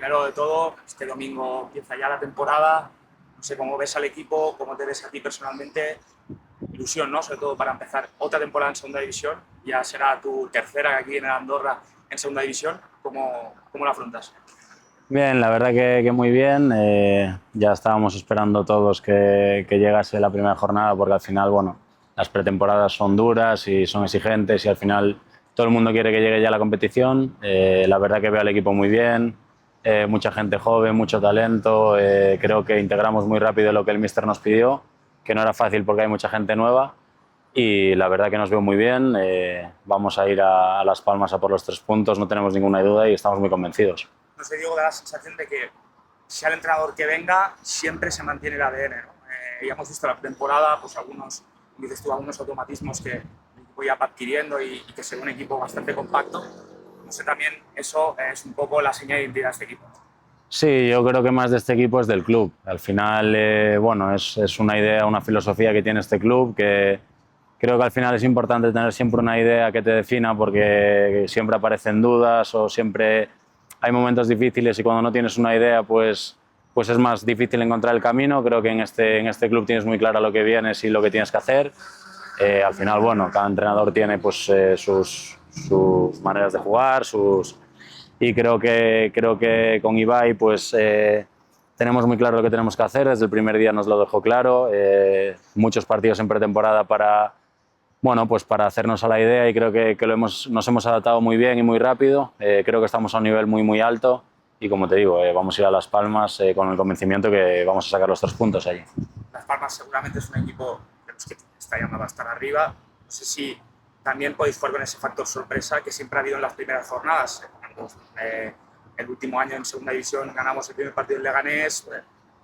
primero de todo, este domingo empieza ya la temporada. No sé cómo ves al equipo, cómo te ves a ti personalmente. Ilusión, ¿no? Sobre todo para empezar otra temporada en Segunda División. Ya será tu tercera aquí en Andorra en Segunda División. ¿Cómo la afrontas? Bien, la verdad que muy bien. Ya estábamos esperando todos que llegase la primera jornada porque al final, bueno, las pretemporadas son duras y son exigentes y al final todo el mundo quiere que llegue ya la competición. La verdad que veo al equipo muy bien, mucha gente joven, mucho talento. Creo que integramos muy rápido lo que el míster nos pidió, que no era fácil porque hay mucha gente nueva y la verdad que nos veo muy bien. Vamos a ir a Las Palmas a por los 3 puntos, no tenemos ninguna duda y estamos muy convencidos. No sé, Diego, da la sensación de que sea el entrenador que venga, siempre se mantiene el ADN, ¿no? Ya hemos visto la temporada, pues algunos, dices tú, algunos automatismos que el equipo ya va adquiriendo y que se ve un equipo bastante compacto. No sé, también eso es un poco la señal de identidad de este equipo. Sí, yo creo que más de este equipo es del club. Al final, bueno, es una idea, una filosofía que tiene este club que creo que al final es importante tener siempre una idea que te defina porque siempre aparecen dudas o siempre hay momentos difíciles y cuando no tienes una idea pues es más difícil encontrar el camino. Creo que en este club tienes muy claro lo que vienes y lo que tienes que hacer. Al final, bueno, cada entrenador tiene pues, sus maneras de jugar, y creo que con Ibai pues, tenemos muy claro lo que tenemos que hacer. Desde el primer día nos lo dejó claro. Muchos partidos en pretemporada para, bueno, pues para hacernos a la idea y creo que nos hemos adaptado muy bien y muy rápido. Creo que estamos a un nivel muy, muy alto y como te digo, vamos a ir a Las Palmas con el convencimiento que vamos a sacar los 3 puntos allí. Las Palmas seguramente es un equipo de los que está llamado a estar arriba. No sé si también podéis jugar con ese factor sorpresa que siempre ha habido en las primeras jornadas. El último año en Segunda División ganamos el primer partido en Leganés,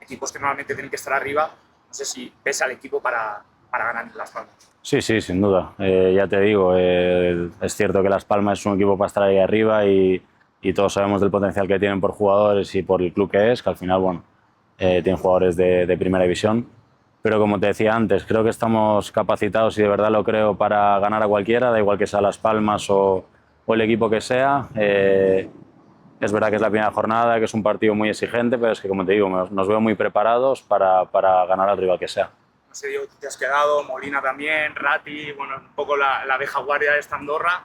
equipos que normalmente tienen que estar arriba. No sé si pesa al equipo para ganar Las Palmas. Sí, sí, sin duda. Ya te digo, es cierto que Las Palmas es un equipo para estar ahí arriba y todos sabemos del potencial que tienen por jugadores y por el club que es, que al final, bueno, tienen jugadores de primera división. Pero como te decía antes, creo que estamos capacitados y de verdad lo creo para ganar a cualquiera, da igual que sea Las Palmas o el equipo que sea. Es verdad que es la primera jornada, que es un partido muy exigente, pero es que, como te digo, nos veo muy preparados para ganar al rival que sea. No sé, Diego, tú te has quedado, Molina también, Ratti, bueno, un poco la vieja guardia de esta Andorra.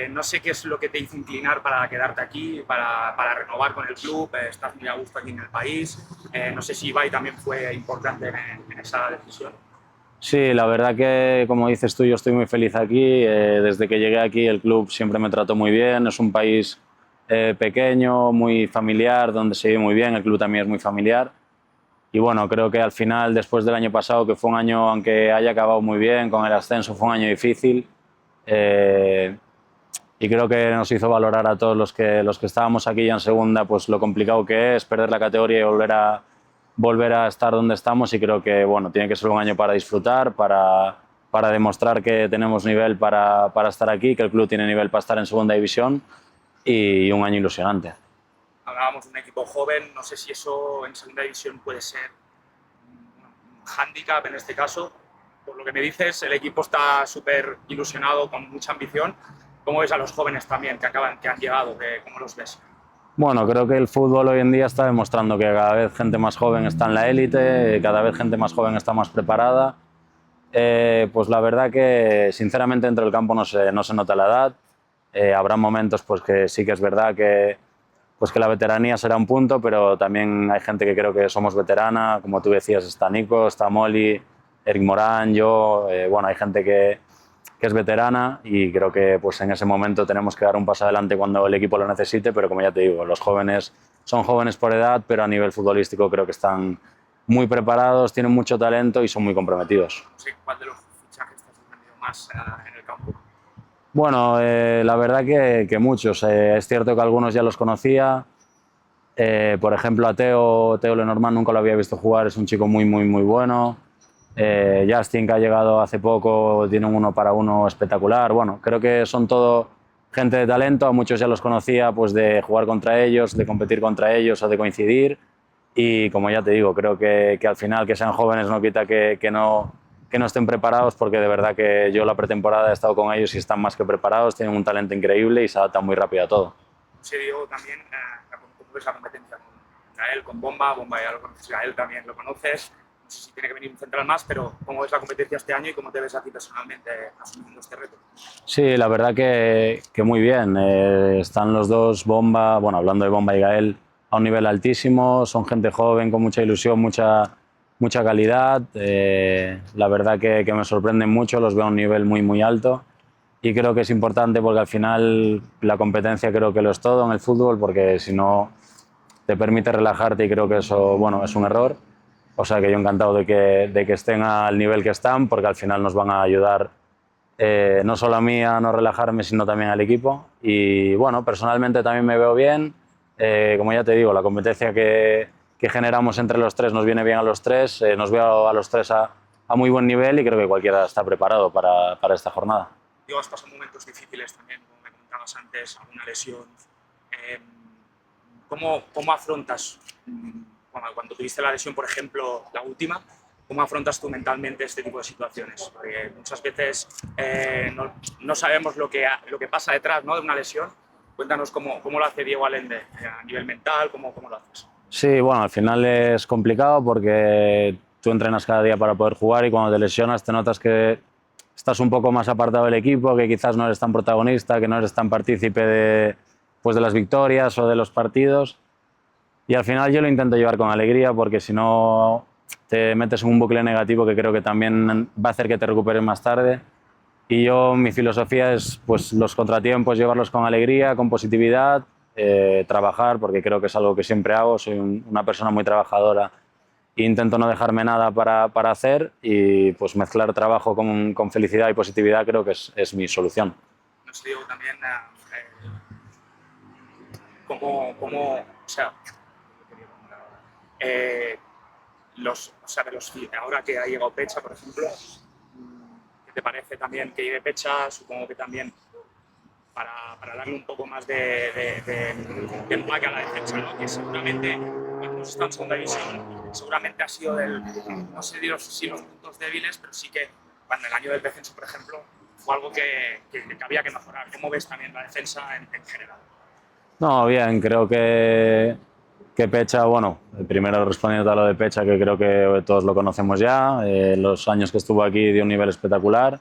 No sé qué es lo que te hizo inclinar para quedarte aquí, para renovar con el club. Estás muy a gusto aquí en el país. No sé si Ibai también fue importante en esa decisión. Sí, la verdad que, como dices tú, yo estoy muy feliz aquí. Desde que llegué aquí el club siempre me trató muy bien. Es un país pequeño, muy familiar, donde se vive muy bien. El club también es muy familiar. Y bueno, creo que al final, después del año pasado, que fue un año, aunque haya acabado muy bien con el ascenso, fue un año difícil. eh, y creo que nos hizo valorar a todos los que estábamos aquí ya en segunda, pues lo complicado que es perder la categoría y volver a estar donde estamos. Y creo que bueno, tiene que ser un año para disfrutar, para demostrar que tenemos nivel para estar aquí, que el club tiene nivel para estar en segunda división y un año ilusionante. Hablábamos de un equipo joven, no sé si eso en segunda división puede ser un hándicap en este caso. Por lo que me dices, el equipo está súper ilusionado, con mucha ambición. ¿Cómo ves a los jóvenes también que han llegado? ¿Cómo los ves? Bueno, creo que el fútbol hoy en día está demostrando que cada vez gente más joven está en la élite, cada vez gente más joven está más preparada. Pues la verdad que sinceramente dentro del campo no se nota la edad. Habrá momentos pues que sí que es verdad que la veteranía será un punto, pero también hay gente que creo que somos veterana, como tú decías, está Nico, está Molly, Eric Morán, yo, bueno, hay gente que es veterana y creo que pues en ese momento tenemos que dar un paso adelante cuando el equipo lo necesite, pero como ya te digo, los jóvenes son jóvenes por edad, pero a nivel futbolístico creo que están muy preparados, tienen mucho talento y son muy comprometidos. No sé cuál de los fichajes te ha sorprendido más en el campo. Bueno, la verdad que muchos. Es cierto que algunos ya los conocía. Por ejemplo, a Teo Lenormand nunca lo había visto jugar, es un chico muy, muy, muy bueno. Justin, que ha llegado hace poco, tiene un 1 para 1 espectacular. Bueno, creo que son todo gente de talento, a muchos ya los conocía, pues de jugar contra ellos, de competir contra ellos o de coincidir. Y como ya te digo, creo que al final que sean jóvenes no quita que no estén preparados, porque de verdad que yo la pretemporada he estado con ellos y están más que preparados, tienen un talento increíble y se adaptan muy rápido a todo. Sí, Diego, también, como ves la competencia con Gael, con Bomba? Bomba ya lo conoces, Gael también lo conoces. No sé si tiene que venir un central más, pero ¿cómo ves la competencia este año y cómo te ves a ti personalmente asumiendo este reto? Sí, la verdad que muy bien. Están los dos, Bomba, bueno, hablando de Bomba y Gael, a un nivel altísimo. Son gente joven, con mucha ilusión, mucha calidad. La verdad que me sorprenden mucho, los veo a un nivel muy alto. Y creo que es importante porque al final la competencia creo que lo es todo en el fútbol, porque si no te permite relajarte y creo que eso, bueno, es un error. O sea que yo encantado de que estén al nivel que están, porque al final nos van a ayudar no solo a mí a no relajarme, sino también al equipo. Y bueno, personalmente también me veo bien. Como ya te digo, la competencia que generamos entre los tres nos viene bien a los tres. Nos veo a los tres a muy buen nivel y creo que cualquiera está preparado para esta jornada. Digo, has pasado momentos difíciles también, como me comentabas antes, alguna lesión. Eh, ¿Cómo afrontas, cuando tuviste la lesión, por ejemplo, la última, cómo afrontas tú mentalmente este tipo de situaciones? Porque muchas veces no sabemos lo que pasa detrás, ¿no?, de una lesión. Cuéntanos cómo lo hace Diego Allende a nivel mental, cómo lo haces. Sí, bueno, al final es complicado porque tú entrenas cada día para poder jugar y cuando te lesionas te notas que estás un poco más apartado del equipo, que quizás no eres tan protagonista, que no eres tan partícipe de las victorias o de los partidos. Y al final yo lo intento llevar con alegría porque si no te metes en un bucle negativo que creo que también va a hacer que te recuperes más tarde. Y mi filosofía es pues, los contratiempos llevarlos con alegría, con positividad, trabajar, porque creo que es algo que siempre hago. Soy una persona muy trabajadora e intento no dejarme nada para hacer y pues mezclar trabajo con felicidad y positividad creo que es mi solución. Nos digo también o sea, ahora que ha llegado Pecha, por ejemplo, ¿qué te parece también que llegue Pecha? Supongo que también para darle un poco más de empaque a la defensa, ¿no? Que seguramente cuando hemos estado en segunda división, seguramente ha sido no sé si los puntos débiles, pero sí que cuando el año del descenso, por ejemplo, fue algo que había que mejorar. ¿Cómo ves también la defensa en general? No, bien, creo que Pecha, bueno, primero respondiendo a lo de Pecha, que creo que todos lo conocemos ya, los años que estuvo aquí dio un nivel espectacular,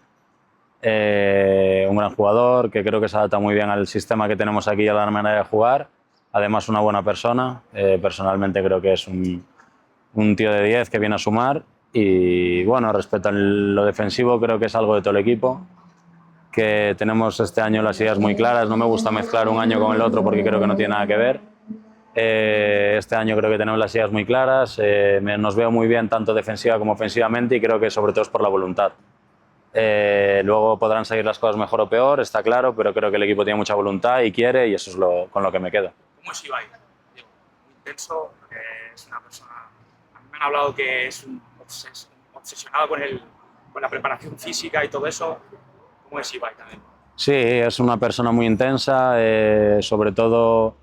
un gran jugador que creo que se adapta muy bien al sistema que tenemos aquí y a la manera de jugar, además una buena persona, personalmente creo que es un tío de 10 que viene a sumar y bueno, respecto a lo defensivo creo que es algo de todo el equipo, que tenemos este año las ideas muy claras, no me gusta mezclar un año con el otro porque creo que no tiene nada que ver. Este año creo que tenemos las ideas muy claras, nos veo muy bien tanto defensiva como ofensivamente y creo que sobre todo es por la voluntad. Luego podrán salir las cosas mejor o peor, está claro, pero creo que el equipo tiene mucha voluntad y quiere y eso es con lo que me quedo. ¿Cómo es Ibai? Digo, muy intenso, es una persona... A mí me han hablado que es obsesionado con la preparación física y todo eso. ¿Cómo es Ibai también? Sí, es una persona muy intensa, sobre todo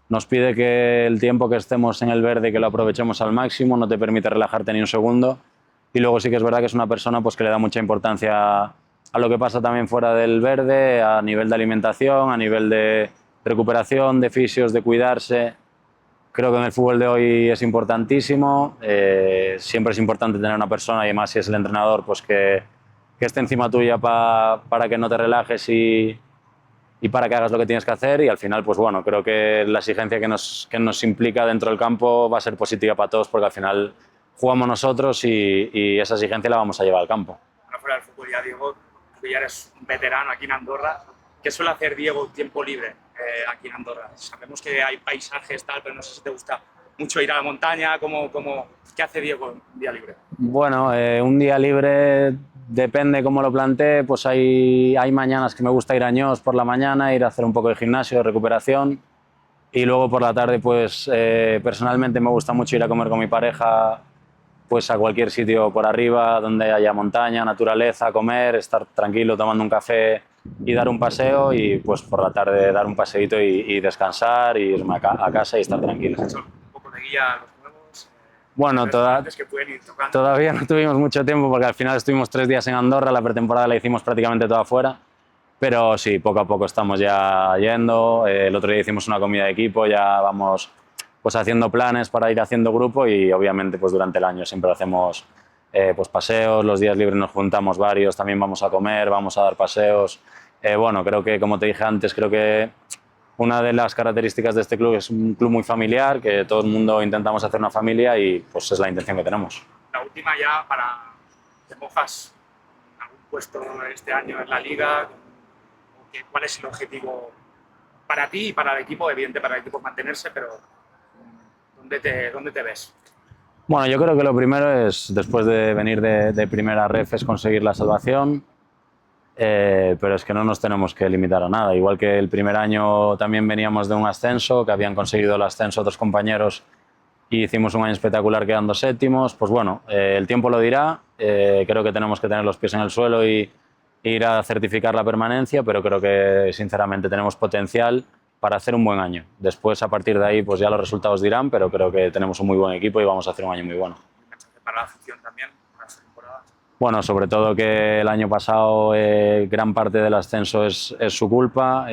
nos pide que el tiempo que estemos en el verde que lo aprovechemos al máximo, no te permite relajarte ni un segundo. Y luego sí que es verdad que es una persona pues, que le da mucha importancia a lo que pasa también fuera del verde, a nivel de alimentación, a nivel de recuperación, de fisios, de cuidarse. Creo que en el fútbol de hoy es importantísimo, siempre es importante tener una persona y además si es el entrenador pues que esté encima tuya para que no te relajes y para que hagas lo que tienes que hacer y al final, pues bueno, creo que la exigencia que nos implica dentro del campo va a ser positiva para todos porque al final jugamos nosotros y esa exigencia la vamos a llevar al campo. Ahora fuera del fútbol ya, Diego, tú ya eres un veterano aquí en Andorra. ¿Qué suele hacer Diego tiempo libre aquí en Andorra? Sabemos que hay paisajes, tal, pero no sé si te gusta mucho ir a la montaña. ¿Qué hace Diego un día libre? Bueno, un día libre depende cómo lo plantee, pues hay mañanas que me gusta ir a Ñós por la mañana, ir a hacer un poco de gimnasio, de recuperación y luego por la tarde pues personalmente me gusta mucho ir a comer con mi pareja pues a cualquier sitio por arriba donde haya montaña, naturaleza, comer, estar tranquilo tomando un café y dar un paseo y pues por la tarde dar un paseíto y descansar y irme a casa y estar tranquilo. ¿Has hecho un poco de guía a los nuevos? Bueno, Que pueden ir tocando. todavía no tuvimos mucho tiempo porque al final estuvimos 3 días en Andorra, la pretemporada la hicimos prácticamente toda afuera, pero sí, poco a poco estamos ya yendo, el otro día hicimos una comida de equipo, ya vamos pues haciendo planes para ir haciendo grupo y obviamente pues durante el año siempre hacemos pues paseos, los días libres nos juntamos varios, también vamos a comer, vamos a dar paseos. Bueno, creo que, como te dije antes, creo que una de las características de este club es un club muy familiar, que todo el mundo intentamos hacer una familia y pues es la intención que tenemos. La última ya para... ¿Te mojas algún puesto este año en la Liga? ¿Cuál es el objetivo para ti y para el equipo? Evidente para el equipo es mantenerse, pero ¿dónde te ves? Bueno, yo creo que lo primero es, después de venir de primera ref, es conseguir la salvación, pero es que no nos tenemos que limitar a nada. Igual que el primer año también veníamos de un ascenso, que habían conseguido el ascenso otros compañeros y hicimos un año espectacular quedando séptimos. Pues bueno, el tiempo lo dirá, creo que tenemos que tener los pies en el suelo y ir a certificar la permanencia, pero creo que sinceramente tenemos potencial para hacer un buen año. Después, a partir de ahí, pues ya los resultados dirán, pero creo que tenemos un muy buen equipo y vamos a hacer un año muy bueno. Para la afición también, para esta temporada. Bueno, sobre todo que el año pasado gran parte del ascenso es su culpa.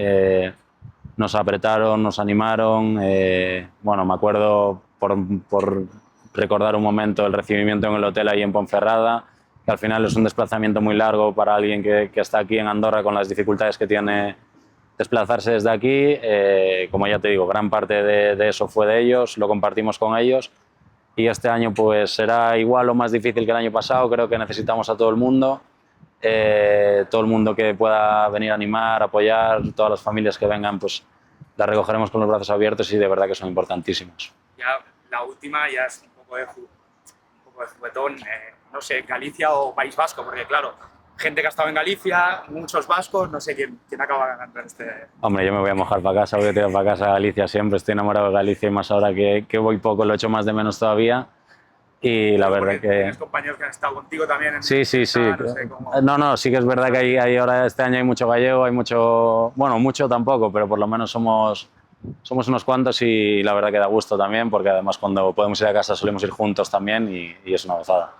Nos apretaron, nos animaron. Bueno, me acuerdo, por recordar un momento, el recibimiento en el hotel ahí en Ponferrada, que al final es un desplazamiento muy largo para alguien que está aquí en Andorra con las dificultades que tiene desplazarse desde aquí. Como ya te digo, gran parte de eso fue de ellos, lo compartimos con ellos y este año pues será igual o más difícil que el año pasado. Creo que necesitamos a todo el mundo que pueda venir a animar, apoyar, todas las familias que vengan pues las recogeremos con los brazos abiertos y de verdad que son importantísimos. Ya la última ya es un poco de juguetón, no sé, Galicia o País Vasco, porque claro, gente que ha estado en Galicia, muchos vascos, no sé quién acaba ganando en este... Hombre, yo me voy a mojar para casa, voy a tirar para casa a Galicia siempre, estoy enamorado de Galicia y más ahora que voy poco, lo echo más de menos todavía y la verdad que... Tienes compañeros que han estado contigo también en... Sí. No sé cómo... No, sí que es verdad que hay ahora este año hay mucho gallego, hay mucho... Bueno, mucho tampoco, pero por lo menos somos unos cuantos y la verdad que da gusto también porque además cuando podemos ir a casa solemos ir juntos también y es una gozada.